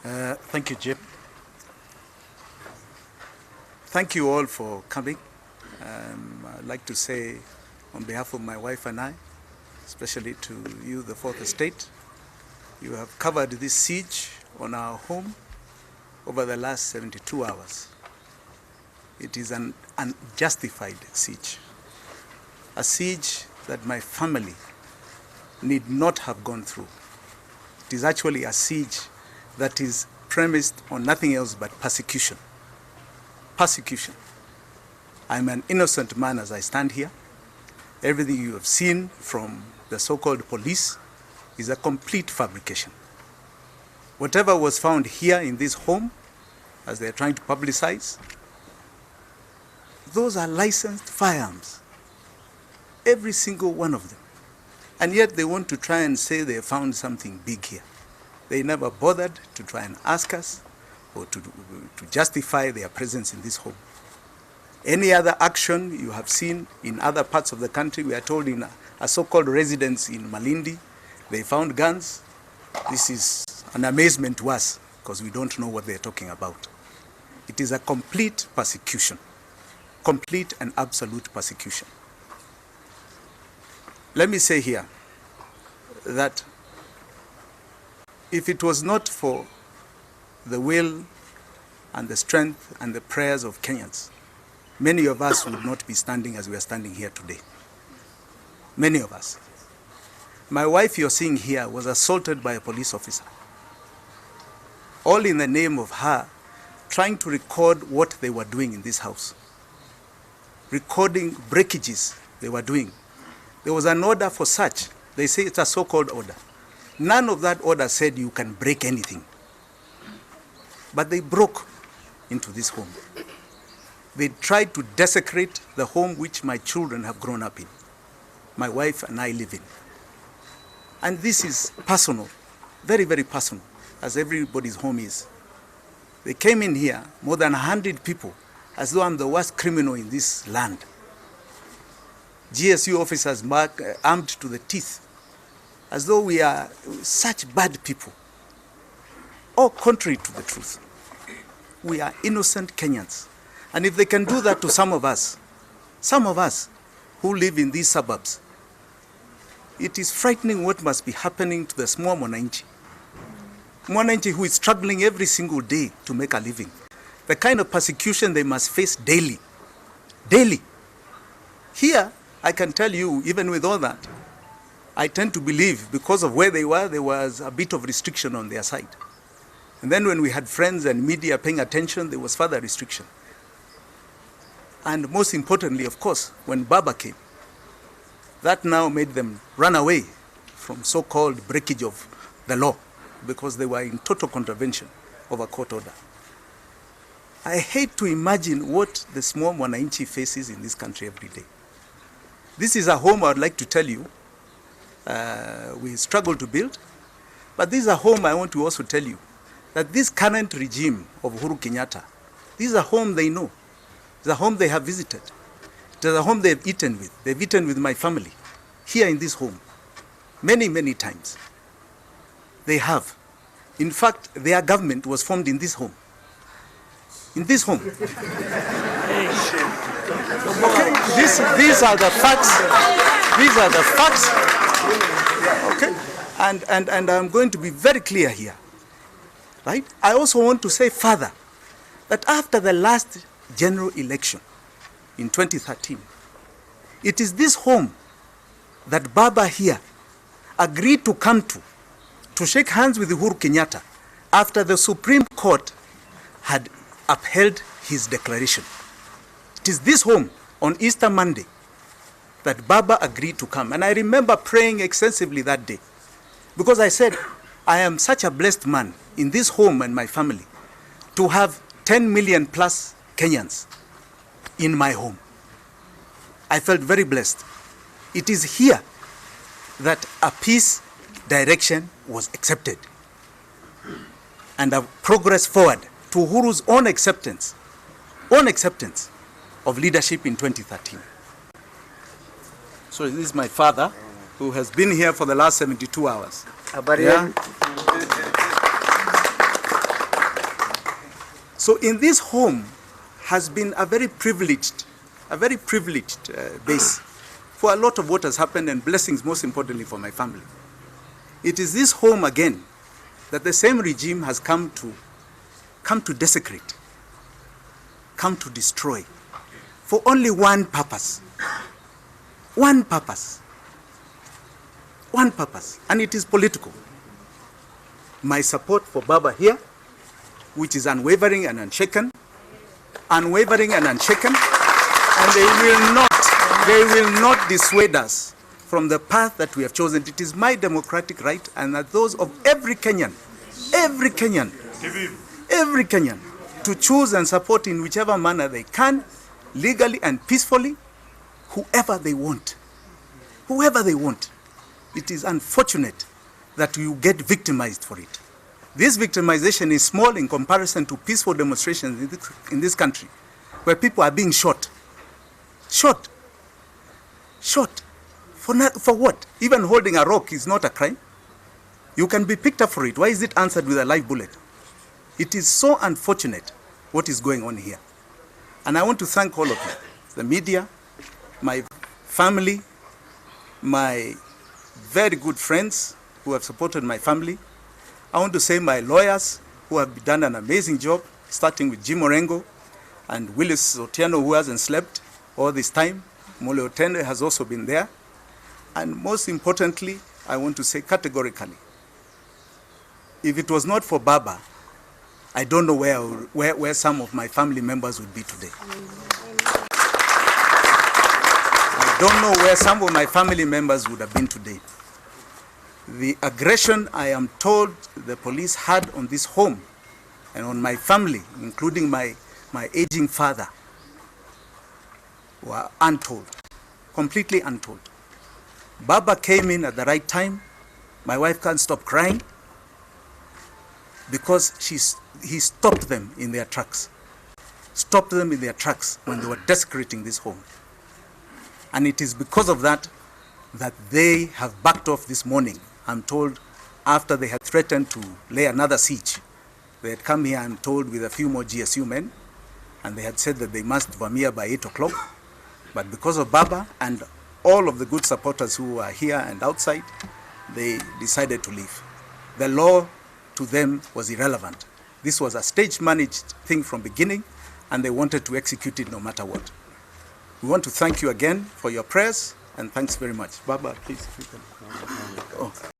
Thank you, Jim. Thank you all for coming. I'd like to say on behalf of my wife and I, especially to you, the Fourth Estate, you have covered this siege on our home over the last 72 hours. It is an unjustified siege, a siege that my family need not have gone through. It is actually a siege that is premised on nothing else but persecution. Persecution. I'm an innocent man as I stand here. Everything you have seen from the so-called police is a complete fabrication. Whatever was found here in this home, as they're trying to publicize, those are licensed firearms. Every single one of them. And yet they want to try and say they found something big here. They never bothered to try and ask us or to justify their presence in this home. Any other action you have seen in other parts of the country, we are told in a so-called residence in Malindi, they found guns. This is an amazement to us because we don't know what they're talking about. It is a complete persecution, complete and absolute persecution. Let me say here that if it was not for the will and the strength and the prayers of Kenyans, many of us would not be standing as we are standing here today. Many of us. My wife you're seeing here was assaulted by a police officer. All in the name of her trying to record what they were doing in this house. Recording breakages they were doing. There was an order for search. They say it's a so-called order. None of that order said you can break anything. But they broke into this home. They tried to desecrate the home which my children have grown up in. My wife and I live in. And this is personal, very, very personal, as everybody's home is. They came in here, more than 100 people, as though I'm the worst criminal in this land. GSU officers armed to the teeth, as though we are such bad people. All contrary to the truth. We are innocent Kenyans. And if they can do that to some of us who live in these suburbs, it is frightening what must be happening to the small mwananchi. Mwananchi who is struggling every single day to make a living. The kind of persecution they must face daily. Daily. Here, I can tell you, even with all that, I tend to believe because of where they were, there was a bit of restriction on their side. And then when we had friends and media paying attention, there was further restriction. And most importantly, of course, when Baba came, that now made them run away from so-called breakage of the law because they were in total contravention of a court order. I hate to imagine what the small mwananchi faces in this country every day. This is a home I would like to tell you we struggle to build, but this is a home I want to also tell you that this current regime of Uhuru Kenyatta, this is a home they know. It's a home they have visited. It is a home they've eaten with. They've eaten with my family here in this home many, many times. They have. In fact, their government was formed in this home. In this home. Okay, these are the facts. These are the facts. Okay, and I'm going to be very clear here. Right? I also want to say further that after the last general election in 2013, it is this home that Baba here agreed to come to shake hands with Uhuru Kenyatta after the Supreme Court had upheld his declaration. It is this home on Easter Monday that Baba agreed to come. And I remember praying extensively that day because I said, I am such a blessed man in this home and my family to have 10 million plus Kenyans in my home. I felt very blessed. It is here that a peace direction was accepted and a progress forward to Uhuru's own acceptance of leadership in 2013. So this is my father who has been here for the last 72 hours. Yeah? So in this home has been a very privileged base for a lot of what has happened, and blessings, most importantly, for my family. It is this home again that the same regime has come to desecrate, come to destroy, for only one purpose. One purpose. One purpose. And it is political. My support for Baba here, which is unwavering and unshaken. Unwavering and unshaken. And they will not dissuade us from the path that we have chosen. It is my democratic right, and that those of every Kenyan, to choose and support in whichever manner they can, legally and peacefully, whoever they want. Whoever they want. It is unfortunate that you get victimized for it. This victimization is small in comparison to peaceful demonstrations in this country, where people are being shot. Shot. For what? Even holding a rock is not a crime. You can be picked up for it. Why is it answered with a live bullet? It is so unfortunate what is going on here. And I want to thank all of you, the media, my family, my very good friends who have supported my family. I want to say my lawyers who have done an amazing job, starting with Jim Orengo and Willis Otieno, who hasn't slept all this time. Mole Otende has also been there. And most importantly, I want to say categorically, if it was not for Baba, I don't know where some of my family members would be today. I don't know where some of my family members would have been today. The aggression I am told the police had on this home and on my family, including my aging father, were untold, completely untold. Baba came in at the right time. My wife can't stop crying because he stopped them in their tracks. Stopped them in their tracks when they were desecrating this home. And it is because of that they have backed off this morning. I'm told after they had threatened to lay another siege. They had come here, I'm told, with a few more GSU men, and they had said that they must vamia by 8 o'clock. But because of Baba and all of the good supporters who are here and outside, they decided to leave. The law to them was irrelevant. This was a stage-managed thing from beginning, and they wanted to execute it no matter what. We want to thank you again for your prayers, and thanks very much. Baba, please, if you can. Oh.